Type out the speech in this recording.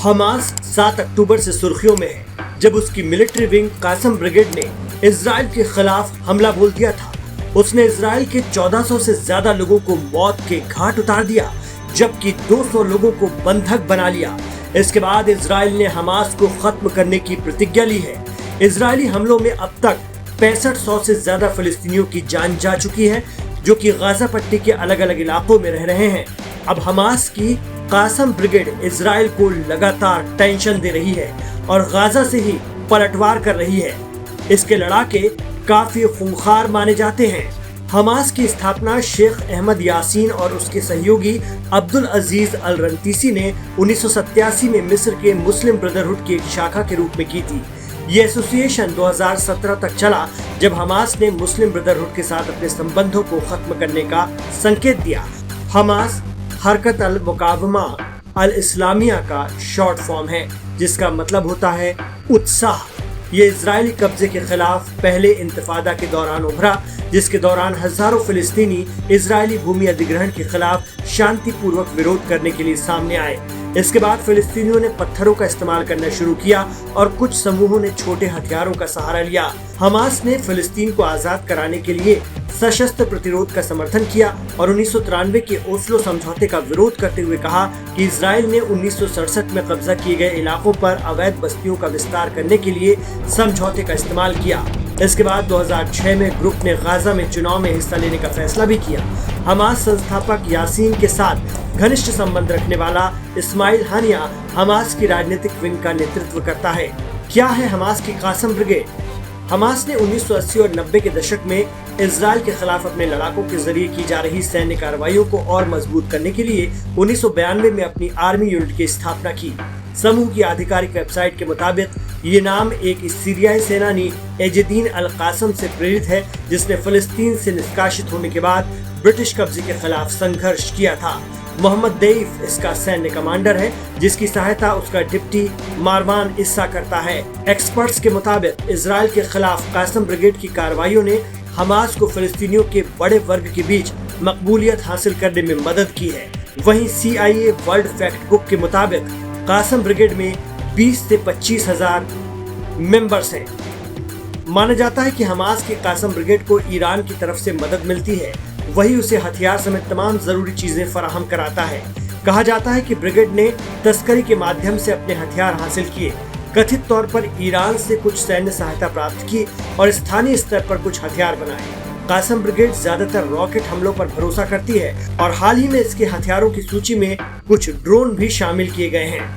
Hamas 7 अक्टूबर से सुर्खियों में है जब उसकी मिलिट्री विंग कासम ब्रिगेड ने इजराइल के खिलाफ हमला बोल दिया था। उसने इजराइल के 1400 से ज्यादा लोगों को मौत के घाट उतार दिया, जबकि 200 लोगों को बंधक बना लिया। इसके बाद इजराइल ने हमास को खत्म करने की प्रतिज्ञा ली है। इजरायली हमलों में अब तक 6500 से ज्यादा फिलिस्तीनियों की जान जा चुकी है, जो कि गाजा पट्टी के अलग अलग इलाकों में रह रहे हैं। अब हमास की कासम ब्रिगेड इजराइल को लगातार टेंशन दे रही है और गाजा से ही पलटवार कर रही है। इसके लड़ाके काफी खूंखार माने जाते हैं। हमास की स्थापना शेख अहमद यासीन और उसके सहयोगी अब्दुल अजीज अल रंतीसी ने 1987 में मिस्र के मुस्लिम ब्रदरहुड की एक शाखा के रूप में की थी। ये एसोसिएशन 2017 तक चला, जब हमास ने मुस्लिम ब्रदरहुड के साथ अपने संबंधों को खत्म करने का संकेत दिया। हमास हरकत अल मुकावमा अल इस्लामिया का शॉर्ट फॉर्म है, जिसका मतलब होता है उत्साह। ये इजरायली कब्जे के खिलाफ पहले इंतफादा के दौरान उभरा, जिसके दौरान हजारों फिलिस्तीनी इजरायली भूमि अधिग्रहण के खिलाफ शांतिपूर्वक विरोध करने के लिए सामने आए। इसके बाद फिलिस्तीनियों ने पत्थरों का इस्तेमाल करना शुरू किया और कुछ समूहों ने छोटे हथियारों का सहारा लिया। हमास ने फिलिस्तीन को आजाद कराने के लिए सशस्त्र प्रतिरोध का समर्थन किया और 1993 के ओस्लो समझौते का विरोध करते हुए कहा कि इजराइल ने 1967 में कब्जा किए गए इलाकों पर अवैध बस्तियों का विस्तार करने के लिए समझौते का इस्तेमाल किया। इसके बाद 2006 में ग्रुप ने गाजा में चुनाव में हिस्सा लेने का फैसला भी किया। हमास संस्थापक यासीन के साथ घनिष्ठ संबंध रखने वाला इस्माइल हानिया हमास की राजनीतिक विंग का नेतृत्व करता है। क्या है हमास की कासम ब्रिगेड? हमास ने 1980 और 90 के दशक में इजराइल के खिलाफ अपने लड़ाकों के जरिए की जा रही सैन्य कार्रवाइयों को और मजबूत करने के लिए 1992 में अपनी आर्मी यूनिट की स्थापना की। समूह की आधिकारिक वेबसाइट के मुताबिक ये नाम एक सीरियाई सेनानी एजदीन अल कासम से प्रेरित है, जिसने फिलिस्तीन से निष्कासित होने के बाद ब्रिटिश कब्जे के खिलाफ संघर्ष किया था। मोहम्मद देईफ इसका सैन्य कमांडर है, जिसकी सहायता उसका डिप्टी मारवान इस्सा करता है। एक्सपर्ट्स के मुताबिक इजराइल के खिलाफ कासम ब्रिगेड की कार्रवाइयों ने हमास को फिलिस्तीनियों के बड़े वर्ग के बीच मकबूलियत हासिल करने में मदद की है। वहीं CIA वर्ल्ड फैक्ट बुक के मुताबिक कासम ब्रिगेड में 20 से 25 हजार मेंबर्स हैं। माना जाता है कि हमास की कासम ब्रिगेड को ईरान की तरफ से मदद मिलती है, वही उसे हथियार समेत तमाम जरूरी चीजें फराहम कराता है। कहा जाता है कि ब्रिगेड ने तस्करी के माध्यम से अपने हथियार हासिल किए, कथित तौर पर ईरान से कुछ सैन्य सहायता प्राप्त की और स्थानीय स्तर पर कुछ हथियार बनाए। कासम ब्रिगेड ज्यादातर रॉकेट हमलों पर भरोसा करती है और हाल ही में इसके हथियारों की सूची में कुछ ड्रोन भी शामिल किए गए हैं।